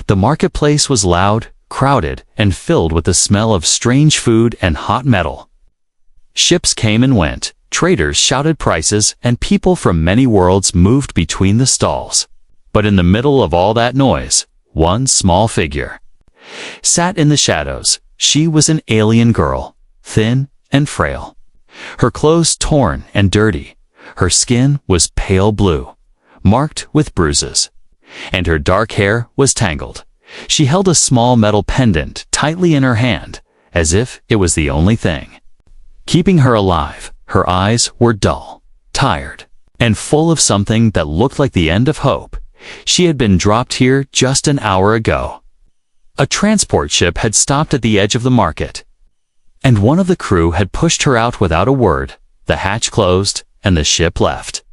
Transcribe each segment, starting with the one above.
The marketplace was loud, crowded, and filled with the smell of strange food and hot metal. Ships came and went, traders shouted prices, and people from many worlds moved between the stalls. But in the middle of all that noise, one small figure sat in the shadows. She was an alien girl, thin and frail. Her clothes torn and dirty. Her skin was pale blue, marked with bruises, and her dark hair was tangled. She held a small metal pendant tightly in her hand, as if it was the only thing keeping her alive. Her eyes were dull, tired, and full of something that looked like the end of hope. She had been dropped here just an hour ago. A transport ship had stopped at the edge of the market, and one of the crew had pushed her out without a word. The hatch closed, and the ship left.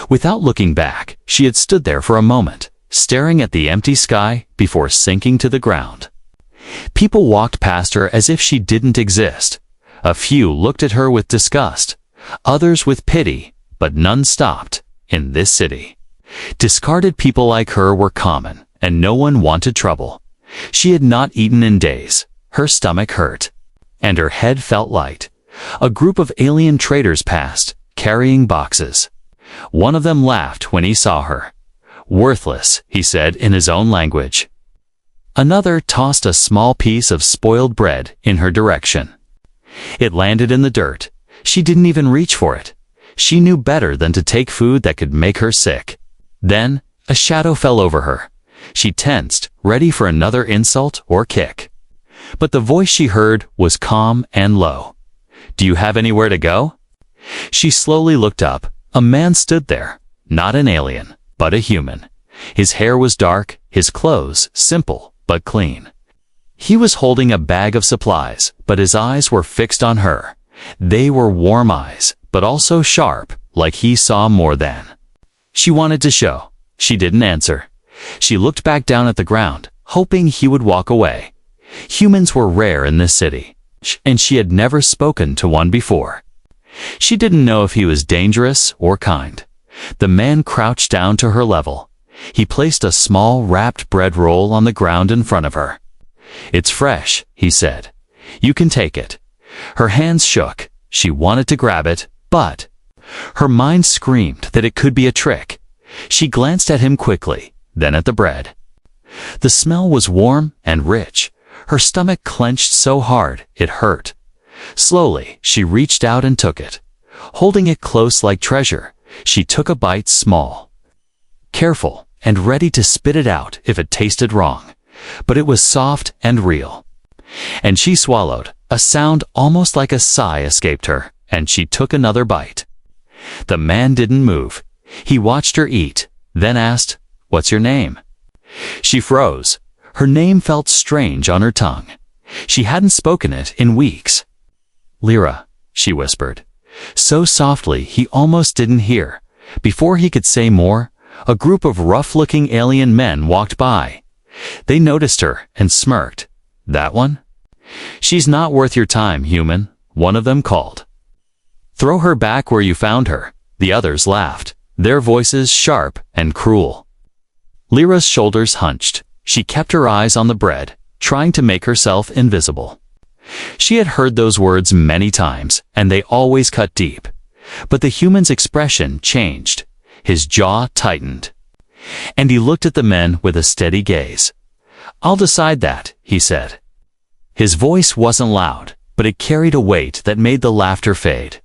Without looking back, she had stood there for a moment, staring at the empty sky before sinking to the ground. People walked past her as if she didn't exist. A few looked at her with disgust, others with pity, but none stopped. In this city, discarded people like her were common, and no one wanted trouble. She had not eaten in days. Her stomach hurt, and her head felt light. A group of alien traders passed, carrying boxes. One of them laughed when he saw her. "Worthless," he said in his own language. Another tossed a small piece of spoiled bread in her direction. It landed in the dirt. She didn't even reach for it. She knew better than to take food that could make her sick. Then, a shadow fell over her. She tensed, ready for another insult or kick. But the voice she heard was calm and low. "Do you have anywhere to go?" She slowly looked up. A man stood there, not an alien, but a human. His hair was dark, his clothes simple but clean. He was holding a bag of supplies, but his eyes were fixed on her. They were warm eyes, but also sharp, like he saw more than she wanted to show. She didn't answer. She looked back down at the ground, hoping he would walk away. Humans were rare in this city, and she had never spoken to one before. She didn't know if he was dangerous or kind. The man crouched down to her level. He placed a small wrapped bread roll on the ground in front of her. "It's fresh," he said. "You can take it." Her hands shook. She wanted to grab it, but her mind screamed that it could be a trick. She glanced at him quickly, then at the bread. The smell was warm and rich. Her stomach clenched so hard it hurt. Slowly, she reached out and took it. Holding it close like treasure, she took a bite, small, careful, and ready to spit it out if it tasted wrong. But it was soft and real. And she swallowed. A sound almost like a sigh escaped her, and she took another bite. The man didn't move. He watched her eat, then asked, "What's your name?" She froze. Her name felt strange on her tongue. She hadn't spoken it in weeks. "Lyra," she whispered, so softly he almost didn't hear. Before he could say more, a group of rough-looking alien men walked by. They noticed her and smirked. "That one?" "She's not worth your time, human," one of them called. "Throw her back where you found her." The others laughed, their voices sharp and cruel. Lyra's shoulders hunched. She kept her eyes on the bread, trying to make herself invisible. She had heard those words many times, and they always cut deep. But the human's expression changed. His jaw tightened, and he looked at the men with a steady gaze. "I'll decide that," he said. His voice wasn't loud, but it carried a weight that made the laughter fade.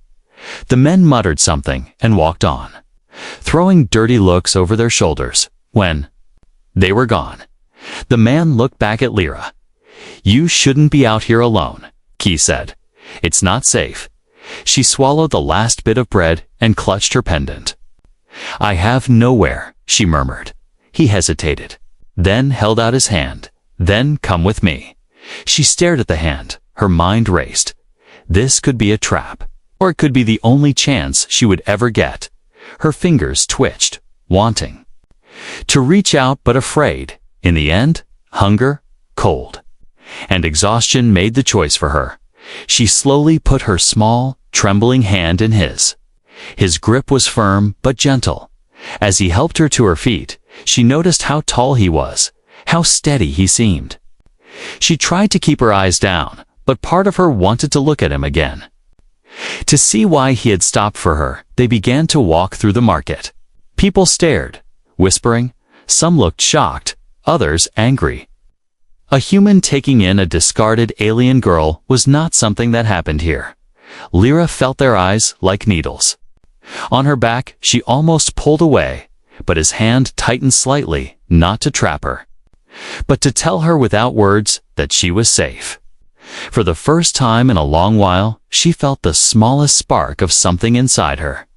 The men muttered something and walked on, throwing dirty looks over their shoulders. When they were gone, the man looked back at Lyra. "You shouldn't be out here alone," he said. "It's not safe." She swallowed the last bit of bread and clutched her pendant. "I have nowhere," she murmured. He hesitated, then held out his hand. "Then come with me." She stared at the hand. Her mind raced. This could be a trap, or it could be the only chance she would ever get. Her fingers twitched, wanting to reach out but afraid. In the end, hunger, cold, and exhaustion made the choice for her. She slowly put her small, trembling hand in his. His grip was firm but gentle. As he helped her to her feet, she noticed how tall he was, How steady he seemed. She tried to keep her eyes down, but part of her wanted to look at him again. To see why he had stopped for her, they began to walk through the market. People stared, whispering. Some looked shocked, others angry. A human taking in a discarded alien girl was not something that happened here. Lyra felt their eyes like needles. On her back, she almost pulled away, but his hand tightened slightly, not to trap her, but to tell her without words that she was safe. For the first time in a long while, she felt the smallest spark of something inside her.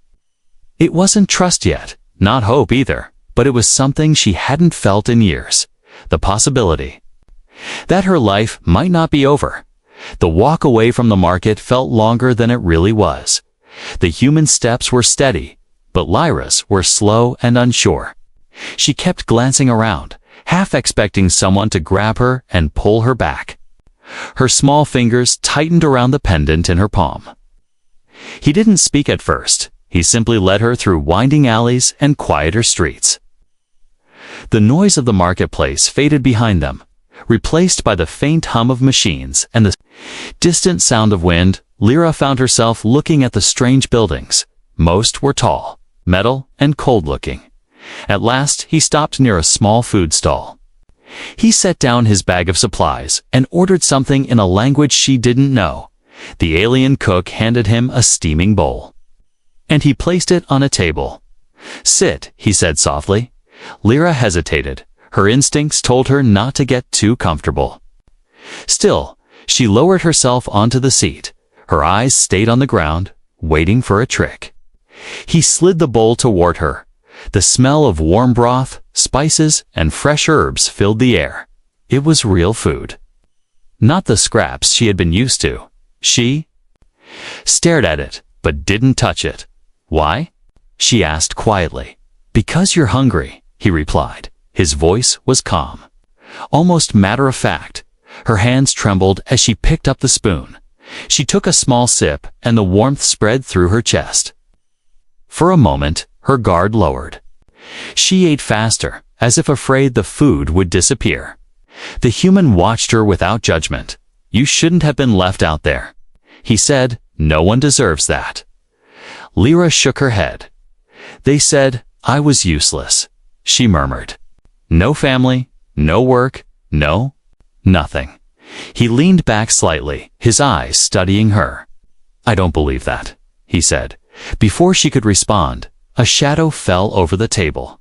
It wasn't trust yet, not hope either, but it was something she hadn't felt in years, the possibility that her life might not be over. The walk away from the market felt longer than it really was. The human steps were steady, but Lyra's were slow and unsure. She kept glancing around, half expecting someone to grab her and pull her back. Her small fingers tightened around the pendant in her palm. He didn't speak at first. He simply led her through winding alleys and quieter streets. The noise of the marketplace faded behind them, replaced by the faint hum of machines and the distant sound of wind. Lyra found herself looking at the strange buildings. Most were tall, metal, and cold-looking. At last, he stopped near a small food stall. He set down his bag of supplies and ordered something in a language she didn't know. The alien cook handed him a steaming bowl, and he placed it on a table. "Sit," he said softly. Lyra hesitated. Her instincts told her not to get too comfortable. Still, she lowered herself onto the seat. Her eyes stayed on the ground, waiting for a trick. He slid the bowl toward her. The smell of warm broth, spices, and fresh herbs filled the air. It was real food, not the scraps she had been used to. She stared at it, but didn't touch it. "Why?" she asked quietly. "Because you're hungry," he replied. His voice was calm, almost matter-of-fact. Her hands trembled as she picked up the spoon. She took a small sip, and the warmth spread through her chest. For a moment, her guard lowered. She ate faster, as if afraid the food would disappear. The human watched her without judgment. "You shouldn't have been left out there," he said. "No one deserves that." Lyra shook her head. "They said I was useless," she murmured. "No family, no work, no nothing." He leaned back slightly, his eyes studying her. "I don't believe that," he said. Before she could respond, a shadow fell over the table.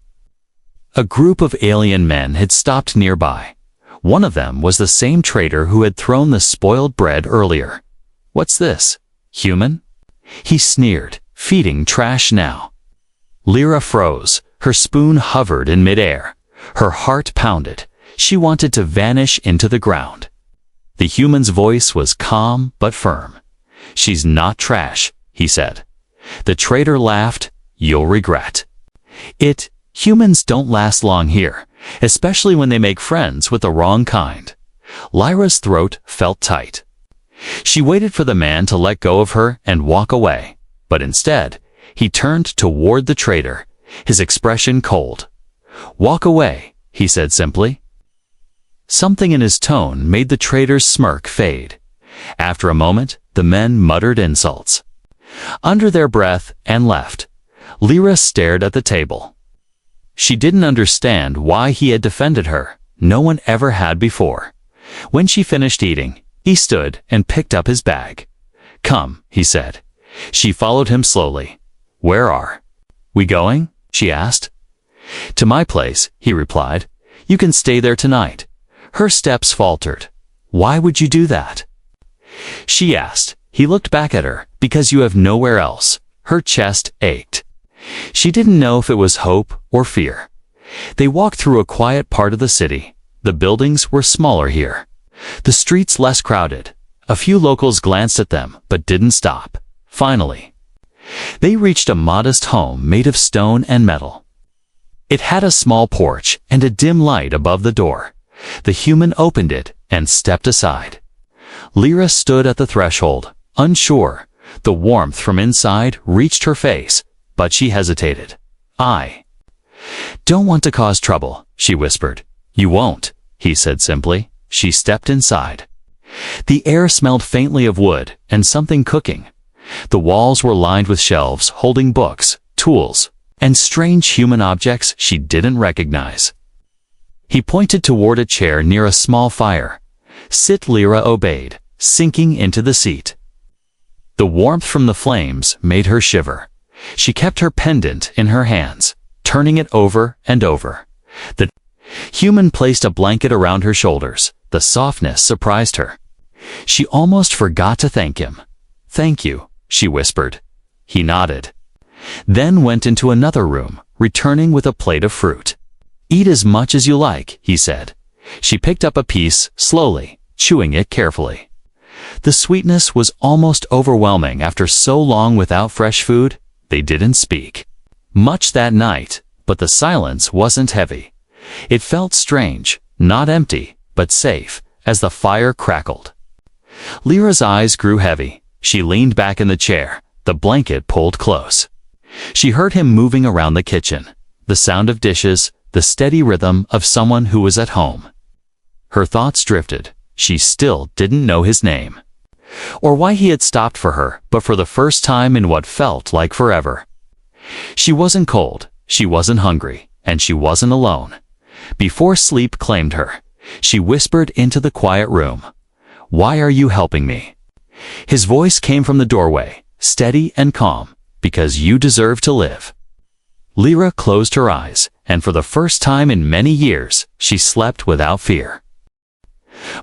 A group of alien men had stopped nearby. One of them was the same traitor who had thrown the spoiled bread earlier. "What's this? Human?" he sneered. "Feeding trash now." Lyra froze. Her spoon hovered in midair. Her heart pounded. She wanted to vanish into the ground. The human's voice was calm but firm. "She's not trash," he said. The traitor laughed. "You'll regret it. Humans don't last long here, especially when they make friends with the wrong kind." Lyra's throat felt tight. She waited for the man to let go of her and walk away, but instead, he turned toward the traitor, his expression cold. "Walk away," he said simply. Something in his tone made the traitor's smirk fade. After a moment, the men muttered insults under their breath and left. Lyra stared at the table. She didn't understand why he had defended her. No one ever had before. When she finished eating, he stood and picked up his bag. "Come," he said. She followed him slowly. "Where are we going?" she asked. "To my place," he replied. "You can stay there tonight." Her steps faltered. "Why would you do that?" she asked. He looked back at her. "Because you have nowhere else." Her chest ached. She didn't know if it was hope or fear. They walked through a quiet part of the city. The buildings were smaller here, the streets less crowded. A few locals glanced at them, but didn't stop. Finally, they reached a modest home made of stone and metal. It had a small porch and a dim light above the door. The human opened it and stepped aside. Lyra stood at the threshold, unsure. The warmth from inside reached her face, but she hesitated. "I don't want to cause trouble," she whispered. "You won't," he said simply. She stepped inside. The air smelled faintly of wood and something cooking. The walls were lined with shelves holding books, tools, and strange human objects she didn't recognize. He pointed toward a chair near a small fire. "Sit." Lyra obeyed, sinking into the seat. The warmth from the flames made her shiver. She kept her pendant in her hands, turning it over and over. The human placed a blanket around her shoulders. The softness surprised her. She almost forgot to thank him. "Thank you," she whispered. He nodded. Then went into another room, returning with a plate of fruit. "Eat as much as you like," he said. She picked up a piece, slowly, chewing it carefully. The sweetness was almost overwhelming after so long without fresh food. They didn't speak much that night, but the silence wasn't heavy. It felt strange, not empty, but safe, as the fire crackled. Lyra's eyes grew heavy. She leaned back in the chair, the blanket pulled close. She heard him moving around the kitchen, the sound of dishes, the steady rhythm of someone who was at home. Her thoughts drifted. She still didn't know his name, or why he had stopped for her, but for the first time in what felt like forever. She wasn't cold, she wasn't hungry, and she wasn't alone. Before sleep claimed her, she whispered into the quiet room, "Why are you helping me?" His voice came from the doorway, steady and calm, "Because you deserve to live." Lyra closed her eyes, and for the first time in many years, she slept without fear.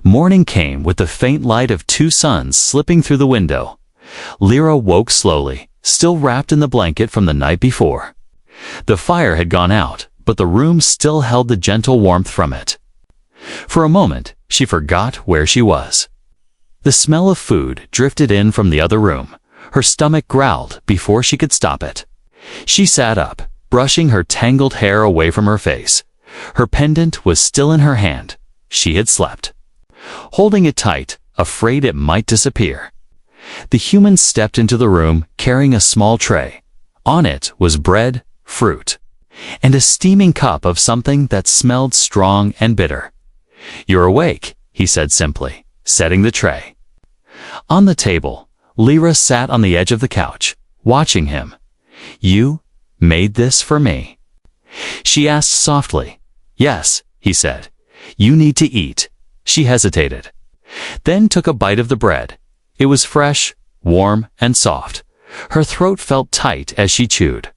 Morning came with the faint light of two suns slipping through the window. Lyra woke slowly, still wrapped in the blanket from the night before. The fire had gone out, but the room still held the gentle warmth from it. For a moment, she forgot where she was. The smell of food drifted in from the other room. Her stomach growled before she could stop it. She sat up, brushing her tangled hair away from her face. Her pendant was still in her hand. She had slept, holding it tight, afraid it might disappear. The human stepped into the room carrying a small tray. On it was bread, fruit, and a steaming cup of something that smelled strong and bitter. "You're awake," he said simply, setting the tray. On the table, Lyra sat on the edge of the couch, watching him. "You made this for me?" She asked softly. "Yes," he said. "You need to eat." She hesitated, then took a bite of the bread. It was fresh, warm, and soft. Her throat felt tight as she chewed.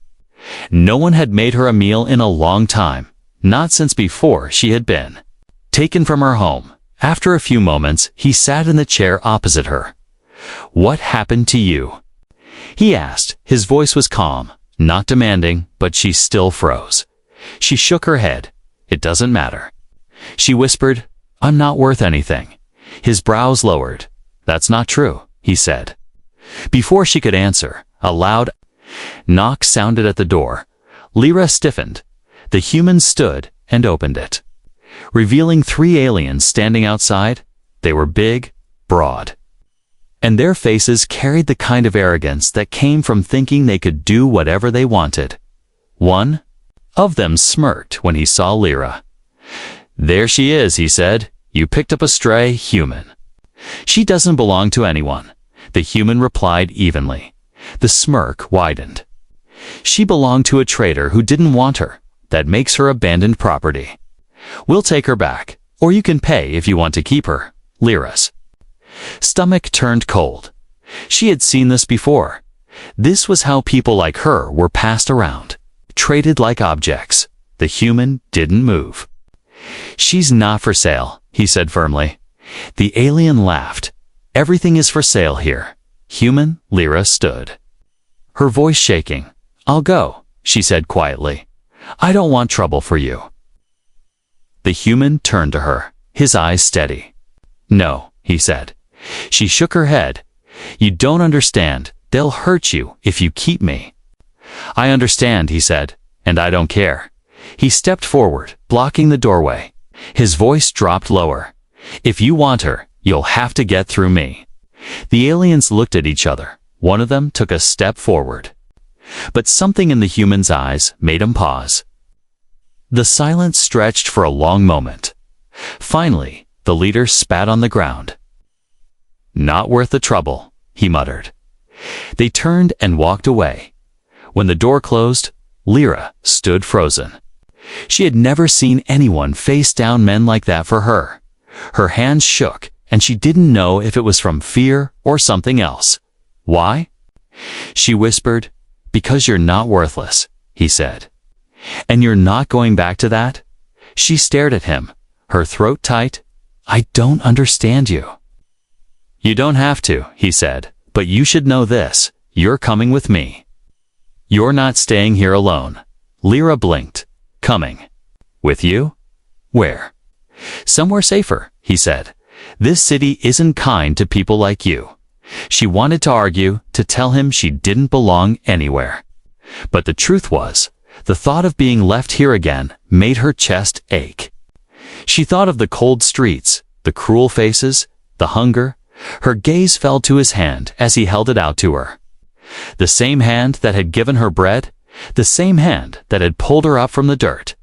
No one had made her a meal in a long time, not since before she had been taken from her home. After a few moments, he sat in the chair opposite her. "What happened to you?" he asked. His voice was calm, not demanding, but she still froze. She shook her head. "It doesn't matter." She whispered, "I'm not worth anything." His brows lowered. "That's not true," he said. Before she could answer, a loud knock sounded at the door. Lyra stiffened. The human stood and opened it, revealing three aliens standing outside. They were big, broad, and their faces carried the kind of arrogance that came from thinking they could do whatever they wanted. One of them smirked when he saw Lyra. "There she is," he said. "You picked up a stray human." "She doesn't belong to anyone," the human replied evenly. The smirk widened. "She belonged to a trader who didn't want her. That makes her abandoned property. We'll take her back, or you can pay if you want to keep her." Lyra's stomach turned cold. She had seen this before. This was how people like her were passed around, traded like objects. The human didn't move. "She's not for sale," he said firmly. The alien laughed. "Everything is for sale here." Human, Lyra stood, her voice shaking. "I'll go," she said quietly. "I don't want trouble for you." The human turned to her, his eyes steady. "No," he said. She shook her head. "You don't understand. They'll hurt you if you keep me." "I understand," he said, "and I don't care." He stepped forward, blocking the doorway. His voice dropped lower. "If you want her, you'll have to get through me." The aliens looked at each other. One of them took a step forward, but something in the human's eyes made him pause. The silence stretched for a long moment. Finally, the leader spat on the ground. "Not worth the trouble," he muttered. They turned and walked away. When the door closed, Lyra stood frozen. She had never seen anyone face down men like that for her. Her hands shook, and she didn't know if it was from fear or something else. "Why?" She whispered. "Because you're not worthless," he said. "And you're not going back to that?" She stared at him, her throat tight. "I don't understand you." "You don't have to," he said, "but you should know this. You're coming with me. You're not staying here alone." Lyra blinked. "Coming. With you? Where?" "Somewhere safer," he said. "This city isn't kind to people like you." She wanted to argue, to tell him she didn't belong anywhere. But the truth was, the thought of being left here again made her chest ache. She thought of the cold streets, the cruel faces, the hunger. Her gaze fell to his hand as he held it out to her. The same hand that had given her bread, the same hand that had pulled her up from the dirt.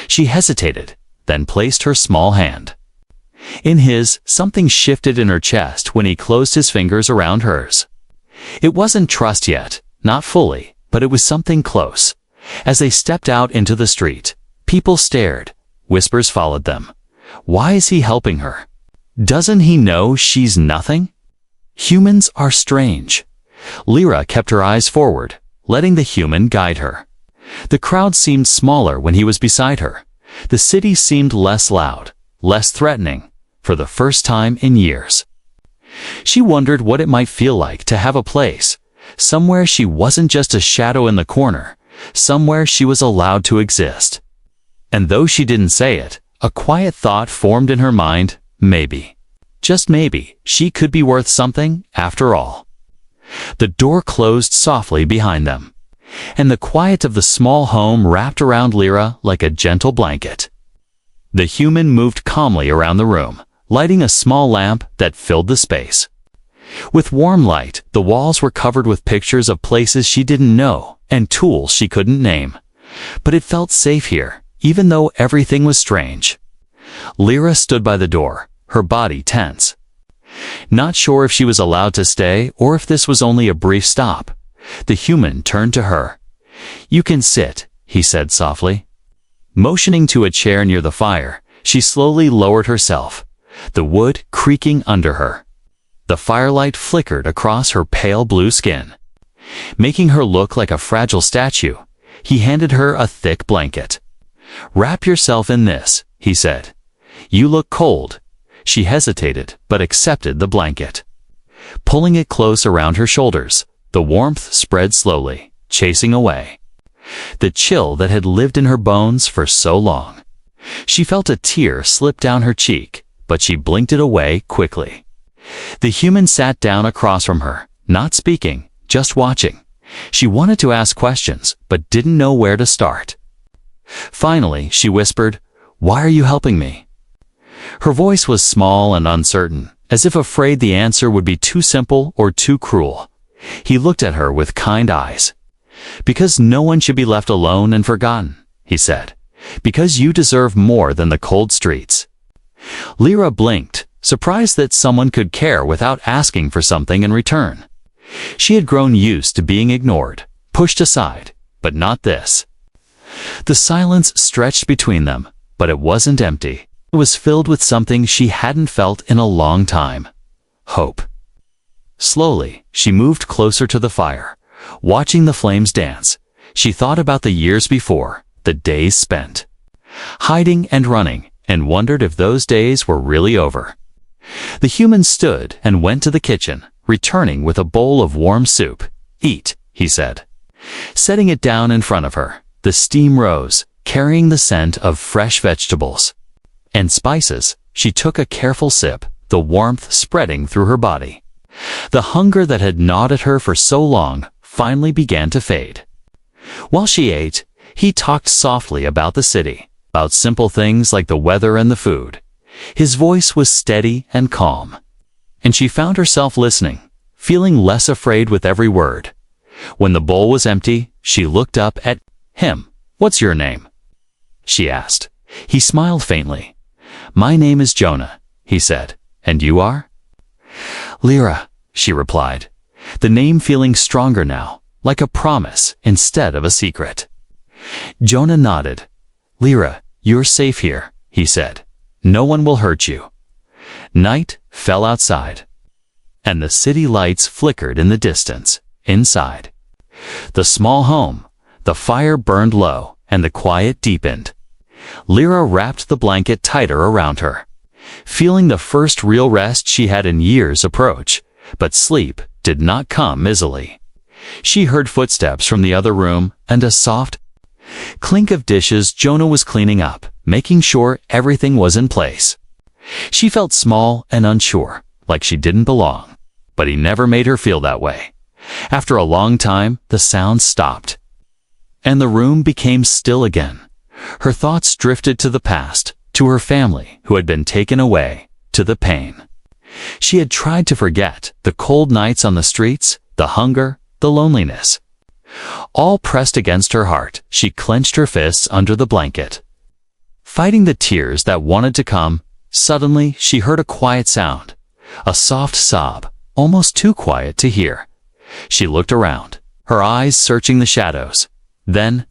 She hesitated, then placed her small hand. In his, something shifted in her chest when he closed his fingers around hers. It wasn't trust yet, not fully, but it was something close. As they stepped out into the street, people stared. Whispers followed them. Why is he helping her? Doesn't he know she's nothing? Humans are strange. Lyra kept her eyes forward, letting the human guide her. The crowd seemed smaller when he was beside her. The city seemed less loud, less threatening, for the first time in years. She wondered what it might feel like to have a place, somewhere she wasn't just a shadow in the corner, somewhere she was allowed to exist. And though she didn't say it, a quiet thought formed in her mind, maybe, just maybe, she could be worth something after all. The door closed softly behind them, and the quiet of the small home wrapped around Lyra like a gentle blanket. The human moved calmly around the room, lighting a small lamp that filled the space. With warm light, the walls were covered with pictures of places she didn't know and tools she couldn't name. But it felt safe here, even though everything was strange. Lyra stood by the door, her body tense. Not sure if she was allowed to stay or if this was only a brief stop. The human turned to her. "You can sit," he said softly. Motioning to a chair near the fire, she slowly lowered herself, the wood creaking under her. The firelight flickered across her pale blue skin, making her look like a fragile statue. He handed her a thick blanket. "Wrap yourself in this," he said. "You look cold." She hesitated, but accepted the blanket. Pulling it close around her shoulders, the warmth spread slowly, chasing away the chill that had lived in her bones for so long. She felt a tear slip down her cheek, but she blinked it away quickly. The human sat down across from her, not speaking, just watching. She wanted to ask questions, but didn't know where to start. Finally, she whispered, "Why are you helping me?" Her voice was small and uncertain, as if afraid the answer would be too simple or too cruel. He looked at her with kind eyes. "Because no one should be left alone and forgotten," he said. "Because you deserve more than the cold streets." Lyra blinked, surprised that someone could care without asking for something in return. She had grown used to being ignored, pushed aside, but not this. The silence stretched between them, but it wasn't empty. It was filled with something she hadn't felt in a long time. Hope. Slowly, she moved closer to the fire, watching the flames dance. She thought about the years before, the days spent hiding and running, and wondered if those days were really over. The human stood and went to the kitchen, returning with a bowl of warm soup. "Eat," he said. Setting it down in front of her, the steam rose, carrying the scent of fresh vegetables and spices. She took a careful sip, the warmth spreading through her body. The hunger that had gnawed at her for so long finally began to fade. While she ate, he talked softly about the city, about simple things like the weather and the food. His voice was steady and calm, and she found herself listening, feeling less afraid with every word. When the bowl was empty, she looked up at him. "What's your name?" she asked. He smiled faintly. "My name is Jonah," he said. "And you are?" "Lyra," she replied, the name feeling stronger now, like a promise instead of a secret. Jonah nodded. "Lyra, you're safe here," he said. "No one will hurt you." Night fell outside, and the city lights flickered in the distance, inside. The small home, the fire burned low, and the quiet deepened. Lyra wrapped the blanket tighter around her, feeling the first real rest she had in years approach, but sleep did not come easily. She heard footsteps from the other room and a soft clink of dishes Jonah was cleaning up, making sure everything was in place. She felt small and unsure, like she didn't belong, but he never made her feel that way. After a long time, the sound stopped, and the room became still again. Her thoughts drifted to the past, to her family who had been taken away, to the pain. She had tried to forget the cold nights on the streets, the hunger, the loneliness. All pressed against her heart, she clenched her fists under the blanket, fighting the tears that wanted to come. Suddenly, she heard a quiet sound, a soft sob, almost too quiet to hear. She looked around, her eyes searching the shadows. Then,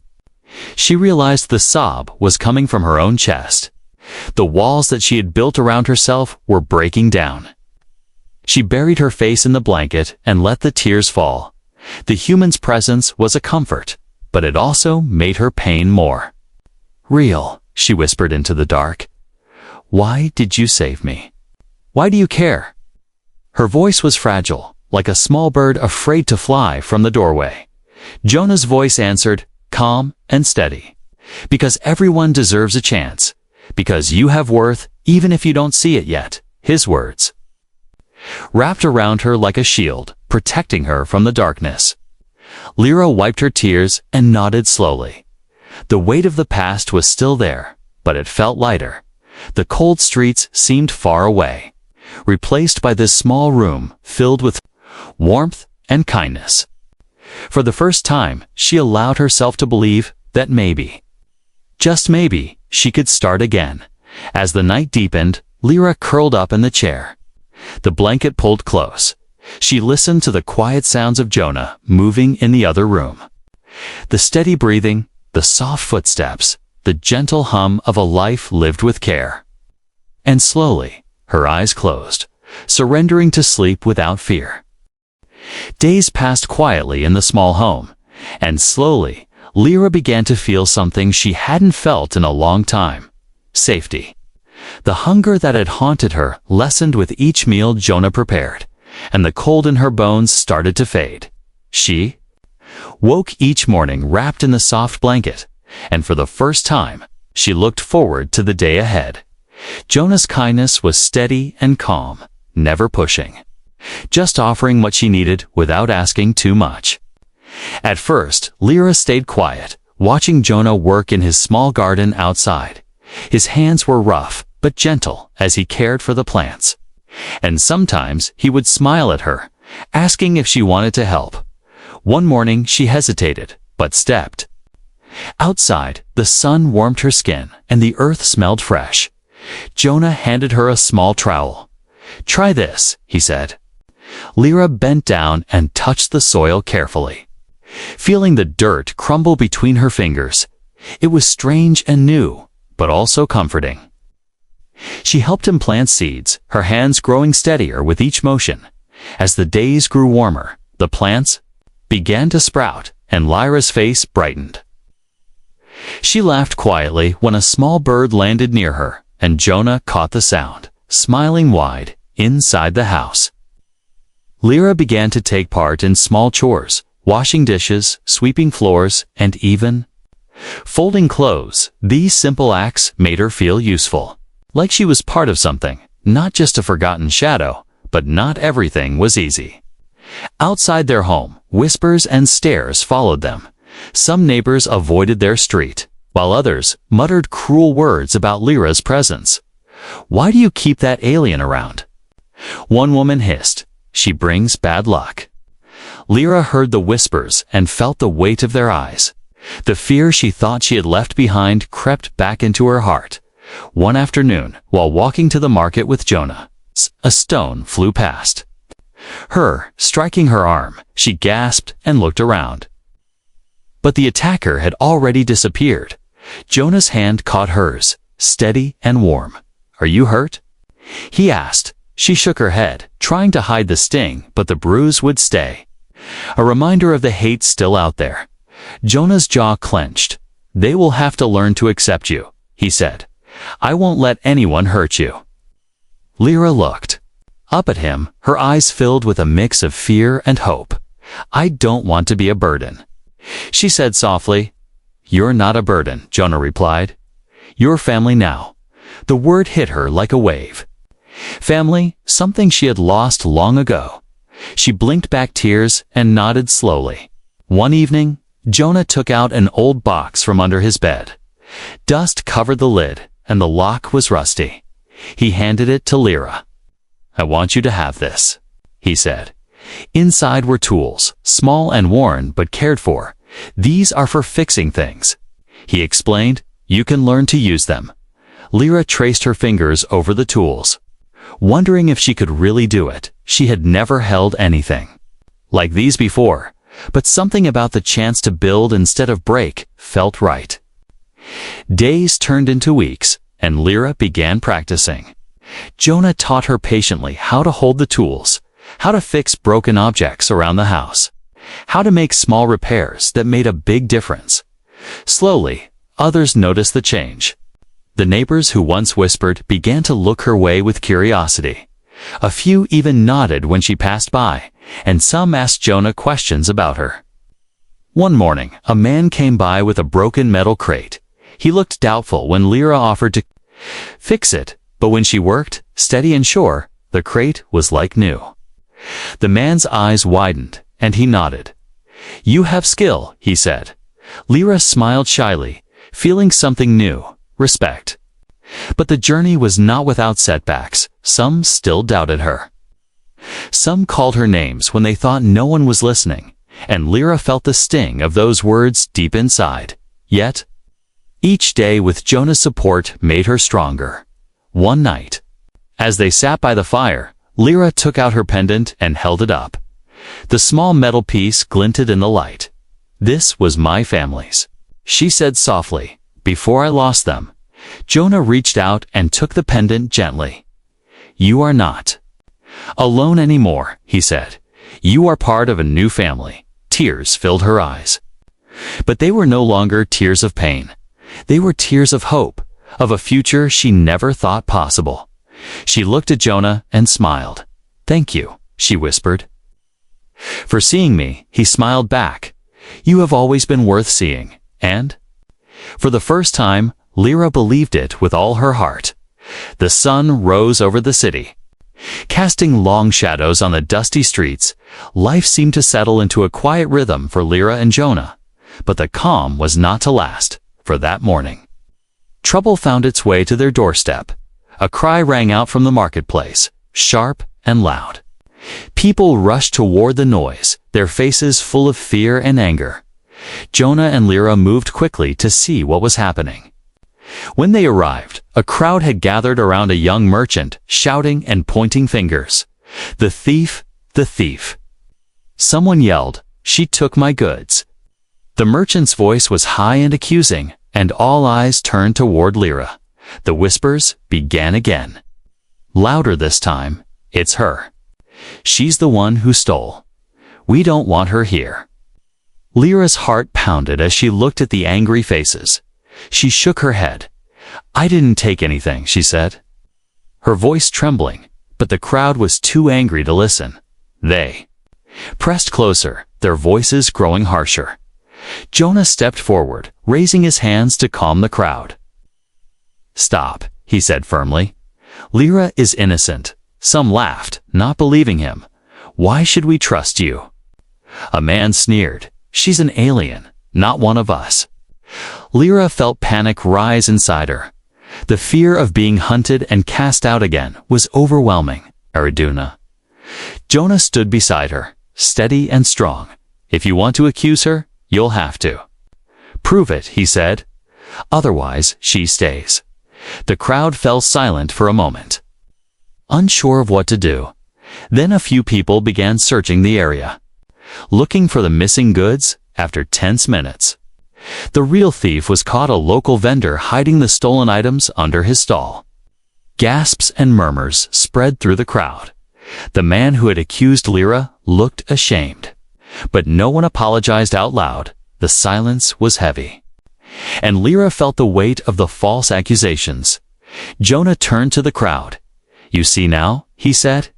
she realized the sob was coming from her own chest. The walls that she had built around herself were breaking down. She buried her face in the blanket and let the tears fall. The human's presence was a comfort, but it also made her pain more real. She whispered into the dark. "Why did you save me? Why do you care?" Her voice was fragile, like a small bird afraid to fly from the doorway. Jonah's voice answered, calm and steady. "Because everyone deserves a chance. Because you have worth, even if you don't see it yet." His words wrapped around her like a shield, protecting her from the darkness. Lyra wiped her tears and nodded slowly. The weight of the past was still there, but it felt lighter. The cold streets seemed far away, replaced by this small room filled with warmth and kindness. For the first time, she allowed herself to believe that maybe, just maybe, she could start again. As the night deepened, Lyra curled up in the chair. The blanket pulled close. She listened to the quiet sounds of Jonah moving in the other room. The steady breathing, the soft footsteps, the gentle hum of a life lived with care. And slowly, her eyes closed, surrendering to sleep without fear. Days passed quietly in the small home, and slowly, Lyra began to feel something she hadn't felt in a long time: safety. The hunger that had haunted her lessened with each meal Jonah prepared, and the cold in her bones started to fade. She woke each morning wrapped in the soft blanket, and for the first time, she looked forward to the day ahead. Jonah's kindness was steady and calm, never pushing, just offering what she needed without asking too much. At first, Lyra stayed quiet, watching Jonah work in his small garden outside. His hands were rough, but gentle as he cared for the plants. And sometimes he would smile at her, asking if she wanted to help. One morning she hesitated, but stepped outside. The sun warmed her skin, and the earth smelled fresh. Jonah handed her a small trowel. "Try this," he said. Lyra bent down and touched the soil carefully, feeling the dirt crumble between her fingers. It was strange and new, but also comforting. She helped him plant seeds, her hands growing steadier with each motion. As the days grew warmer, the plants began to sprout, and Lyra's face brightened. She laughed quietly when a small bird landed near her, and Jonah caught the sound, smiling wide, inside the house. Lyra began to take part in small chores, washing dishes, sweeping floors, and even folding clothes. These simple acts made her feel useful, like she was part of something, not just a forgotten shadow. But not everything was easy. Outside their home, whispers and stares followed them. Some neighbors avoided their street, while others muttered cruel words about Lyra's presence. "Why do you keep that alien around?" One woman hissed, "She brings bad luck." Lyra heard the whispers and felt the weight of their eyes. The fear she thought she had left behind crept back into her heart. One afternoon, while walking to the market with Jonah, a stone flew past her, striking her arm. She gasped and looked around. But the attacker had already disappeared. Jonah's hand caught hers, steady and warm. "Are you hurt?" he asked. She shook her head, trying to hide the sting, but the bruise would stay. A reminder of the hate still out there. Jonah's jaw clenched. "They will have to learn to accept you," he said. "I won't let anyone hurt you." Lyra looked up at him, her eyes filled with a mix of fear and hope. "I don't want to be a burden," she said softly. "You're not a burden," Jonah replied. "You're family now." The word hit her like a wave. Family, something she had lost long ago. She blinked back tears and nodded slowly. One evening, Jonah took out an old box from under his bed. Dust covered the lid, and the lock was rusty. He handed it to Lyra. "I want you to have this," he said. Inside were tools, small and worn but cared for. "These are for fixing things," he explained. "You can learn to use them." Lyra traced her fingers over the tools, wondering if she could really do it. She had never held anything like these before, but something about the chance to build instead of break felt right. Days turned into weeks, and Lyra began practicing. Jonah taught her patiently how to hold the tools, how to fix broken objects around the house, how to make small repairs that made a big difference. Slowly, others noticed the change. The neighbors who once whispered began to look her way with curiosity. A few even nodded when she passed by, and some asked Jonah questions about her. One morning, a man came by with a broken metal crate. He looked doubtful when Lyra offered to fix it, but when she worked, steady and sure, the crate was like new. The man's eyes widened, and he nodded. "You have skill," he said. Lyra smiled shyly, feeling something new. Respect. But the journey was not without setbacks. Some still doubted her. Some called her names when they thought no one was listening, and Lyra felt the sting of those words deep inside. Yet, each day with Jonah's support made her stronger. One night, as they sat by the fire, Lyra took out her pendant and held it up. The small metal piece glinted in the light. "This was my family's," she said softly, "before I lost them." Jonah reached out and took the pendant gently. "You are not alone anymore," he said. "You are part of a new family." Tears filled her eyes. But they were no longer tears of pain. They were tears of hope, of a future she never thought possible. She looked at Jonah and smiled. "Thank you," she whispered. "For seeing me," he smiled back. "You have always been worth seeing." And, for the first time, Lyra believed it with all her heart. The sun rose over the city, casting long shadows on the dusty streets. Life seemed to settle into a quiet rhythm for Lyra and Jonah. But the calm was not to last, for that morning, trouble found its way to their doorstep. A cry rang out from the marketplace, sharp and loud. People rushed toward the noise, their faces full of fear and anger. Jonah and Lyra moved quickly to see what was happening. When they arrived, a crowd had gathered around a young merchant, shouting and pointing fingers. "The thief! The thief!" Someone yelled, "She took my goods." The merchant's voice was high and accusing, and all eyes turned toward Lyra. The whispers began again. Louder this time. "It's her. She's the one who stole. We don't want her here." Lyra's heart pounded as she looked at the angry faces. She shook her head. "I didn't take anything," she said, her voice trembling, but the crowd was too angry to listen. They pressed closer, their voices growing harsher. Jonah stepped forward, raising his hands to calm the crowd. "Stop," he said firmly. "Lyra is innocent." Some laughed, not believing him. "Why should we trust you?" A man sneered. "She's an alien, not one of us." Lyra felt panic rise inside her. The fear of being hunted and cast out again was overwhelming. "Ariduna." Jonah stood beside her, steady and strong. "If you want to accuse her, you'll have to." "Prove it," he said. "Otherwise, she stays." The crowd fell silent for a moment, unsure of what to do. Then a few people began searching the area, looking for the missing goods. After tense minutes, the real thief was caught, a local vendor hiding the stolen items under his stall. Gasps and murmurs spread through the crowd. The man who had accused Lyra looked ashamed, but no one apologized out loud. The silence was heavy, and Lyra felt the weight of the false accusations. Jonah turned to the crowd. "You see now," he said.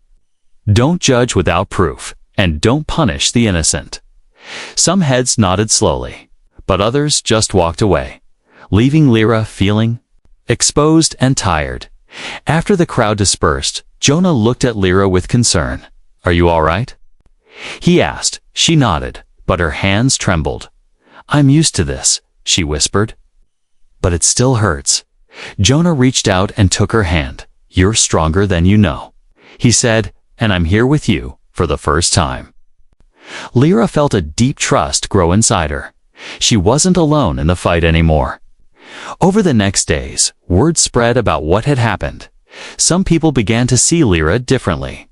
"Don't judge without proof, and don't punish the innocent." Some heads nodded slowly, but others just walked away, leaving Lyra feeling exposed and tired. After the crowd dispersed, Jonah looked at Lyra with concern. "Are you all right?" he asked. She nodded, but her hands trembled. "I'm used to this," she whispered. "But it still hurts." Jonah reached out and took her hand. "You're stronger than you know," he said, "and I'm here with you for the first time." Lyra felt a deep trust grow inside her. She wasn't alone in the fight anymore. Over the next days, word spread about what had happened. Some people began to see Lyra differently,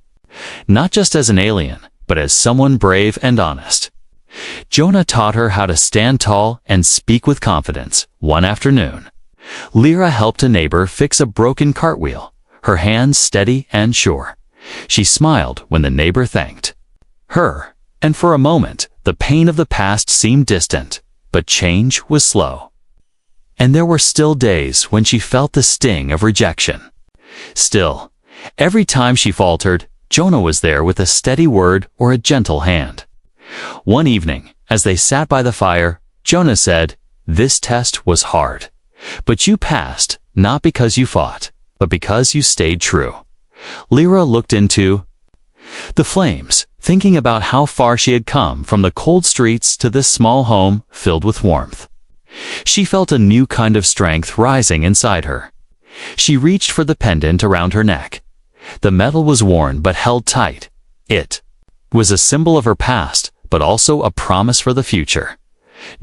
not just as an alien, but as someone brave and honest. Jonah taught her how to stand tall and speak with confidence. One afternoon, Lyra helped a neighbor fix a broken cartwheel, her hands steady and sure. She smiled when the neighbor thanked her, and for a moment, the pain of the past seemed distant, but change was slow. And there were still days when she felt the sting of rejection. Still, every time she faltered, Jonah was there with a steady word or a gentle hand. One evening, as they sat by the fire, Jonah said, "This test was hard, but you passed, not because you fought, but because you stayed true." Lyra looked into the flames, thinking about how far she had come from the cold streets to this small home filled with warmth. She felt a new kind of strength rising inside her. She reached for the pendant around her neck. The metal was worn but held tight. It was a symbol of her past, but also a promise for the future.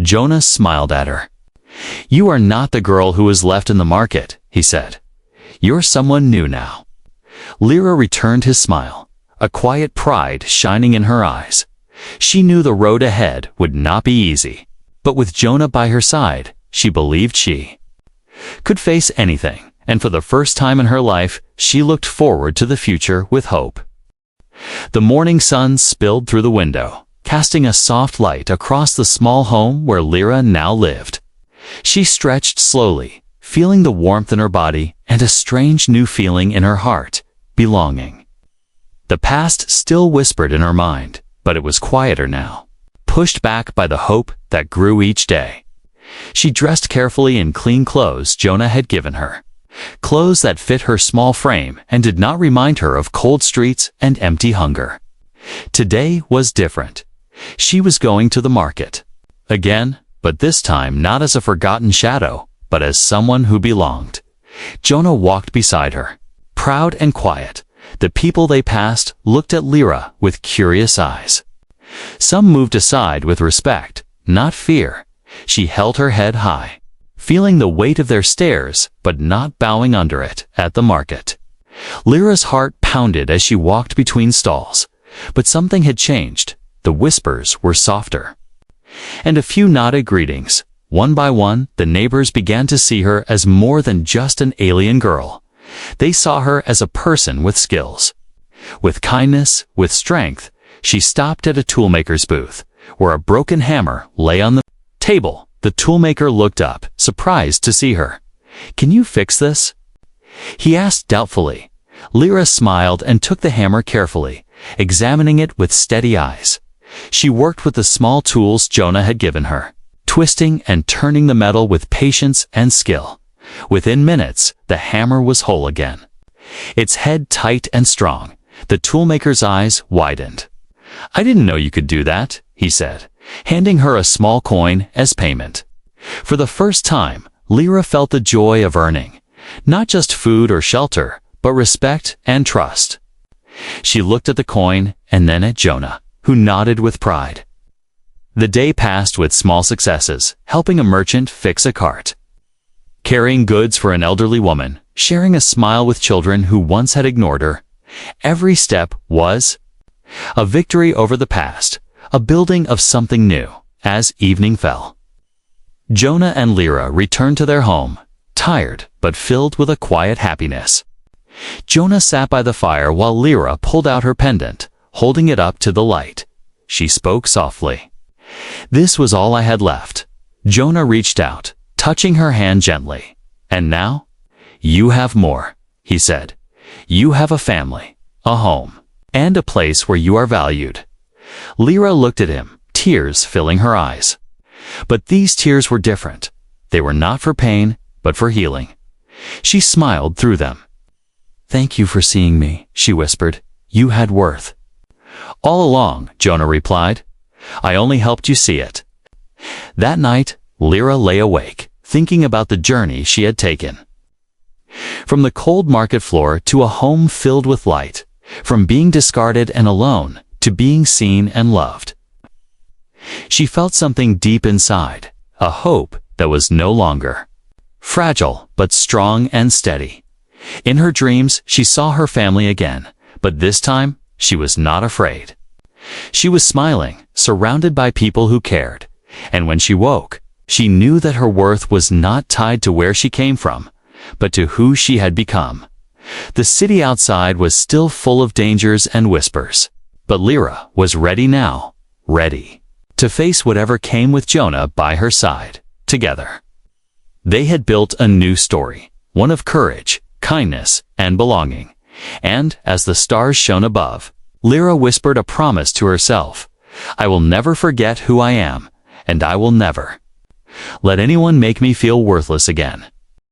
Jonah smiled at her. "You are not the girl who was left in the market," he said. "You're someone new now." Lyra returned his smile, a quiet pride shining in her eyes. She knew the road ahead would not be easy, but with Jonah by her side, she believed she could face anything, and for the first time in her life, she looked forward to the future with hope. The morning sun spilled through the window, casting a soft light across the small home where Lyra now lived. She stretched slowly, feeling the warmth in her body and a strange new feeling in her heart, belonging. The past still whispered in her mind, but it was quieter now, pushed back by the hope that grew each day. She dressed carefully in clean clothes Jonah had given her, clothes that fit her small frame and did not remind her of cold streets and empty hunger. Today was different. She was going to the market again, but this time not as a forgotten shadow, but as someone who belonged. Jonah walked beside her, proud and quiet. The people they passed looked at Lyra with curious eyes. Some moved aside with respect, not fear. She held her head high, feeling the weight of their stares, but not bowing under it. At the market, Lyra's heart pounded as she walked between stalls, but something had changed. The whispers were softer, and a few nodded greetings. One by one, the neighbors began to see her as more than just an alien girl. They saw her as a person with skills, with kindness, with strength. She stopped at a toolmaker's booth, where a broken hammer lay on the table. The toolmaker looked up, surprised to see her. "Can you fix this?" he asked doubtfully. Lyra smiled and took the hammer carefully, examining it with steady eyes. She worked with the small tools Jonah had given her, twisting and turning the metal with patience and skill. Within minutes, the hammer was whole again, its head tight and strong. The toolmaker's eyes widened. "I didn't know you could do that," he said, handing her a small coin as payment. For the first time, Lyra felt the joy of earning, not just food or shelter, but respect and trust. She looked at the coin and then at Jonah, who nodded with pride. The day passed with small successes, helping a merchant fix a cart, carrying goods for an elderly woman, sharing a smile with children who once had ignored her. Every step was a victory over the past, a building of something new. As evening fell, Jonah and Lyra returned to their home, tired but filled with a quiet happiness. Jonah sat by the fire while Lyra pulled out her pendant, holding it up to the light. She spoke softly. "This was all I had left." Jonah reached out, touching her hand gently. "And now? You have more," he said. "You have a family, a home, and a place where you are valued." Lyra looked at him, tears filling her eyes. But these tears were different. They were not for pain, but for healing. She smiled through them. "Thank you for seeing me," she whispered. "You had worth." "All along," Jonah replied. "I only helped you see it." That night, Lyra lay awake, thinking about the journey she had taken. From the cold market floor to a home filled with light, from being discarded and alone to being seen and loved. She felt something deep inside, a hope that was no longer fragile but strong and steady. In her dreams, she saw her family again, but this time, she was not afraid. She was smiling, surrounded by people who cared, and when she woke, she knew that her worth was not tied to where she came from, but to who she had become. The city outside was still full of dangers and whispers, but Lyra was ready now, ready to face whatever came with Jonah by her side, together. They had built a new story, one of courage, kindness, and belonging. And, as the stars shone above, Lyra whispered a promise to herself. "I will never forget who I am, and I will never let anyone make me feel worthless again."